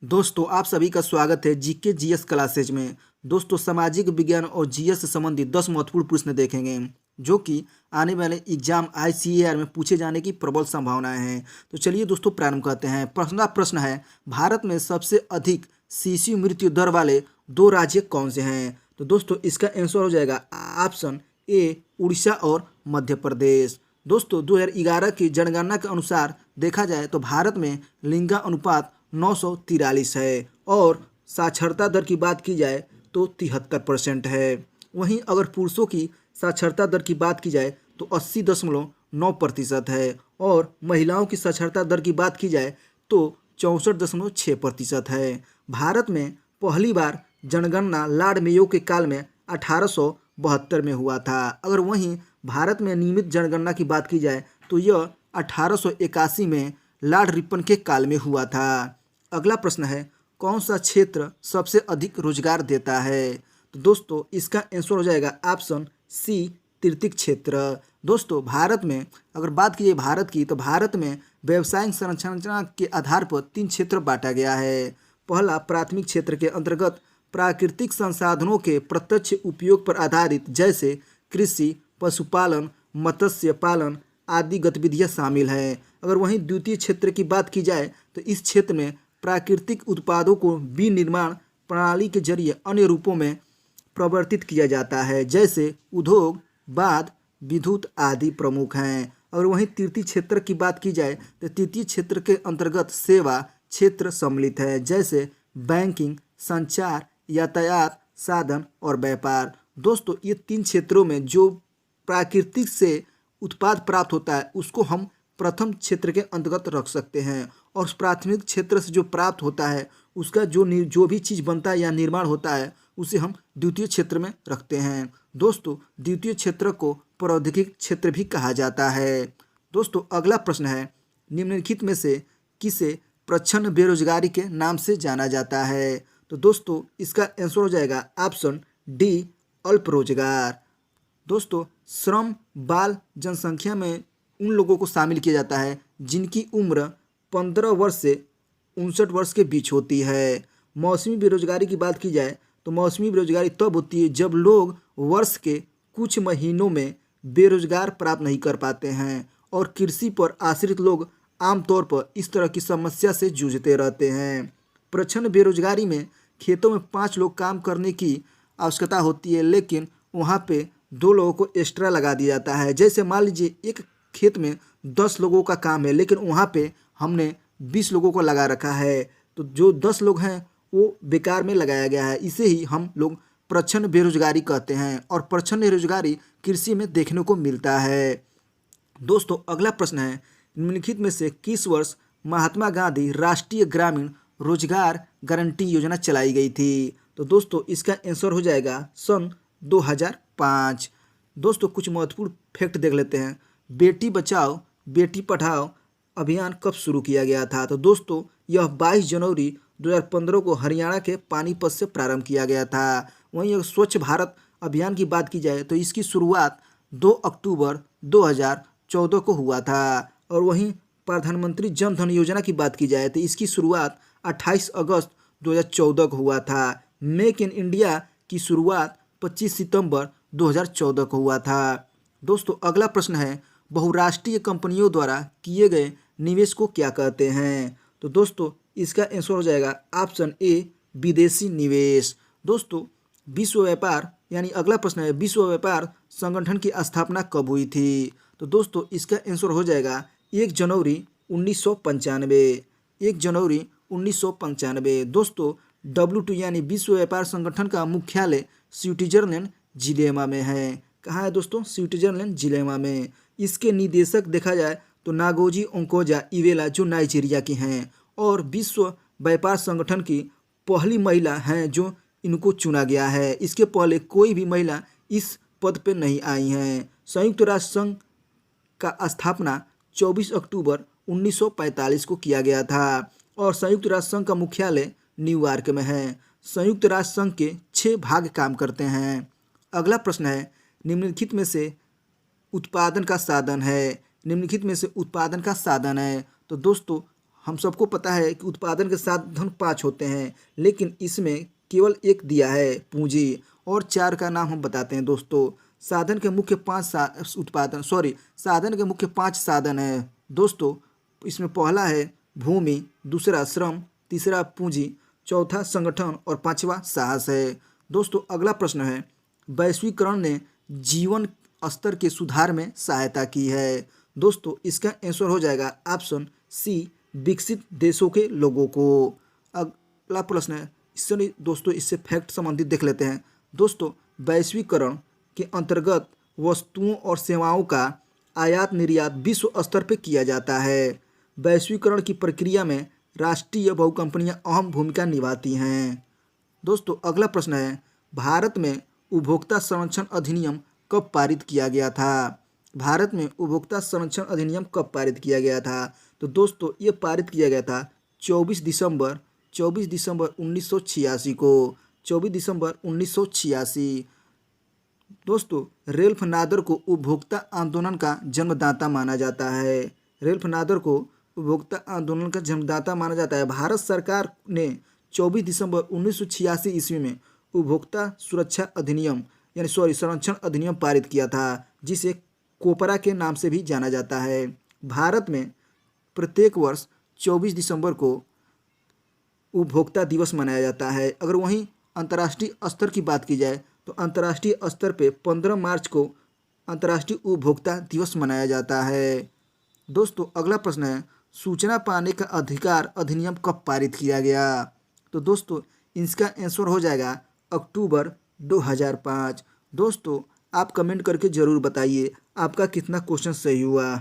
दोस्तों आप सभी का स्वागत है जीके जीएस क्लासेज में। दोस्तों सामाजिक विज्ञान और जीएस से संबंधित 10 महत्वपूर्ण प्रश्न देखेंगे जो कि आने वाले एग्जाम आईसीएआर में पूछे जाने की प्रबल संभावनाएं हैं। तो चलिए दोस्तों प्रारंभ करते हैं। पहला प्रश्न है, भारत में सबसे अधिक शिशु मृत्यु दर वाले दो राज्य कौन से हैं? तो दोस्तों इसका आंसर हो जाएगा ऑप्शन ए उड़ीसा और मध्य प्रदेश। दोस्तों 2011 की जनगणना के अनुसार देखा जाए तो भारत में लिंगा अनुपात 943 है और साक्षरता दर की बात की जाए तो 73% है। वहीं अगर पुरुषों की साक्षरता दर की बात की जाए तो 80.9% है और महिलाओं की साक्षरता दर की बात की जाए तो 64.6% है। भारत में पहली बार जनगणना लॉर्ड मेयो के काल में 1872 में हुआ था। अगर वहीं भारत में नियमित जनगणना की बात की जाए तो यह 1881 में लॉर्ड रिपन के काल में हुआ था। अगला प्रश्न है, कौन सा क्षेत्र सबसे अधिक रोजगार देता है? तो दोस्तों इसका आंसर हो जाएगा ऑप्शन सी तृतीय क्षेत्र। दोस्तों भारत में अगर बात की जाए भारत की तो भारत में व्यवसायिक संरचना के आधार पर 3 क्षेत्र बांटा गया है। पहला प्राथमिक क्षेत्र के अंतर्गत प्राकृतिक संसाधनों के प्रत्यक्ष उपयोग पर आधारित जैसे कृषि, पशुपालन, मत्स्य पालन आदि गतिविधियां शामिल हैं। अगर वहीं द्वितीय क्षेत्र की बात की जाए तो इस क्षेत्र में प्राकृतिक उत्पादों को विनिर्माण प्रणाली के जरिए अन्य रूपों में प्रवर्तित किया जाता है जैसे उद्योग, बांध, विद्युत आदि प्रमुख हैं। और वहीं तृतीय क्षेत्र की बात की जाए तो तृतीय क्षेत्र के अंतर्गत सेवा क्षेत्र सम्मिलित है जैसे बैंकिंग, संचार, यातायात साधन और व्यापार। दोस्तों ये 3 क्षेत्रों में जो प्राकृतिक से उत्पाद प्राप्त होता है उसको हम प्रथम क्षेत्र के अंतर्गत रख सकते हैं और प्राथमिक क्षेत्र से जो प्राप्त होता है उसका जो भी चीज़ बनता है या निर्माण होता है उसे हम द्वितीय क्षेत्र में रखते हैं। दोस्तों द्वितीय क्षेत्र को प्रौद्योगिक क्षेत्र भी कहा जाता है। दोस्तों अगला प्रश्न है, निम्नलिखित में से किसे प्रच्छन्न बेरोजगारी के नाम से जाना जाता है? तो दोस्तों इसका आंसर हो जाएगा ऑप्शन डी अल्प रोजगार। दोस्तों श्रम बाल जनसंख्या में उन लोगों को शामिल किया जाता है जिनकी उम्र 15 वर्ष से 59 वर्ष के बीच होती है। मौसमी बेरोजगारी की बात की जाए तो मौसमी बेरोजगारी तब होती है जब लोग वर्ष के कुछ महीनों में बेरोजगार प्राप्त नहीं कर पाते हैं और कृषि पर आश्रित लोग आमतौर पर इस तरह की समस्या से जूझते रहते हैं। प्रच्छन्न बेरोजगारी में खेतों में 5 लोग काम करने की आवश्यकता होती है लेकिन वहाँ पे 2 लोगों को एक्स्ट्रा लगा दिया जाता है। जैसे मान लीजिए एक खेत में 10 लोगों का काम है लेकिन वहाँ पे हमने 20 लोगों को लगा रखा है तो जो 10 लोग हैं वो बेकार में लगाया गया है। इसे ही हम लोग प्रच्छन्न बेरोजगारी कहते हैं और प्रच्छन्न बेरोजगारी कृषि में देखने को मिलता है। दोस्तों अगला प्रश्न है, निम्नलिखित में से किस वर्ष महात्मा गांधी राष्ट्रीय ग्रामीण रोजगार गारंटी योजना चलाई गई थी? तो दोस्तों इसका आंसर हो जाएगा सन 2005। दोस्तों कुछ महत्वपूर्ण फैक्ट देख लेते हैं। बेटी बचाओ बेटी पढ़ाओ अभियान कब शुरू किया गया था? तो दोस्तों यह 22 जनवरी 2015 को हरियाणा के पानीपत से प्रारंभ किया गया था। वहीं अगर स्वच्छ भारत अभियान की बात की जाए तो इसकी शुरुआत 2 अक्टूबर 2014 को हुआ था। और वहीं प्रधानमंत्री जन धन योजना की बात की जाए तो इसकी शुरुआत 28 अगस्त 2014 को हुआ था। मेक इन इंडिया की शुरुआत 25 सितंबर 2014 को हुआ था। दोस्तों अगला प्रश्न है, बहुराष्ट्रीय कंपनियों द्वारा किए गए निवेश को क्या कहते हैं? तो दोस्तों इसका आंसर हो जाएगा ऑप्शन ए विदेशी निवेश। दोस्तों विश्व व्यापार यानी अगला प्रश्न है, विश्व व्यापार संगठन की स्थापना कब हुई थी? तो दोस्तों इसका आंसर हो जाएगा 1 जनवरी 1995। 1 जनवरी 1995। दोस्तों WTO यानी विश्व व्यापार संगठन का मुख्यालय स्विट्जरलैंड जिनेवा में है। कहाँ है दोस्तों? स्विट्जरलैंड जिनेवा में। इसके निदेशक देखा जाए तो नागोजी ओंकोजा इवेला जो नाइजीरिया की हैं और विश्व व्यापार संगठन की पहली महिला हैं जो इनको चुना गया है। इसके पहले कोई भी महिला इस पद पे नहीं आई हैं। संयुक्त राष्ट्र संघ का स्थापना 24 अक्टूबर 1945 को किया गया था और संयुक्त राष्ट्र संघ का मुख्यालय न्यूयॉर्क में है। संयुक्त राष्ट्र संघ के 6 भाग काम करते हैं। अगला प्रश्न है, निम्नलिखित में से उत्पादन का साधन है। निम्नलिखित में से उत्पादन का साधन है। तो दोस्तों हम सबको पता है कि उत्पादन के साधन 5 होते हैं, लेकिन इसमें केवल एक दिया है पूंजी, और 4 का नाम हम बताते हैं दोस्तों। साधन के मुख्य 5 साधन हैं दोस्तों। इसमें पहला है भूमि, दूसरा श्रम, तीसरा पूंजी, चौथा संगठन और पांचवा साहस है। दोस्तों अगला प्रश्न है, वैश्वीकरण ने जीवन स्तर के सुधार में सहायता की है। दोस्तों इसका आंसर हो जाएगा ऑप्शन सी, विकसित देशों के लोगों को। अगला प्रश्न है, इससे फैक्ट संबंधित देख लेते हैं। दोस्तों वैश्वीकरण के अंतर्गत वस्तुओं और सेवाओं का आयात निर्यात विश्व स्तर पर किया जाता है। वैश्वीकरण की प्रक्रिया में राष्ट्रीय बहुकंपनियां अहम भूमिका निभाती हैं। दोस्तों अगला प्रश्न है, भारत में उपभोक्ता संरक्षण अधिनियम कब पारित किया गया था? भारत में उपभोक्ता संरक्षण अधिनियम कब पारित किया गया था? तो दोस्तों ये पारित किया गया था 24 दिसंबर 1986 को। 24 दिसंबर 1986। दोस्तों रेल्फ नादर को उपभोक्ता आंदोलन का जन्मदाता माना जाता है। रेल्फ नादर को उपभोक्ता आंदोलन का जन्मदाता माना जाता है। भारत सरकार ने 24 दिसंबर 1986 ईस्वी में उपभोक्ता संरक्षण अधिनियम पारित किया था, जिसे कोपरा के नाम से भी जाना जाता है। भारत में प्रत्येक वर्ष 24 दिसंबर को उपभोक्ता दिवस मनाया जाता है। अगर वहीं अंतर्राष्ट्रीय स्तर की बात की जाए तो अंतर्राष्ट्रीय स्तर पे 15 मार्च को अंतर्राष्ट्रीय उपभोक्ता दिवस मनाया जाता है। दोस्तों अगला प्रश्न है, सूचना पाने का अधिकार अधिनियम कब पारित किया गया? तो दोस्तों इसका आंसर हो जाएगा अक्टूबर 2005। दोस्तों आप कमेंट करके ज़रूर बताइए आपका कितना क्वेश्चन सही हुआ।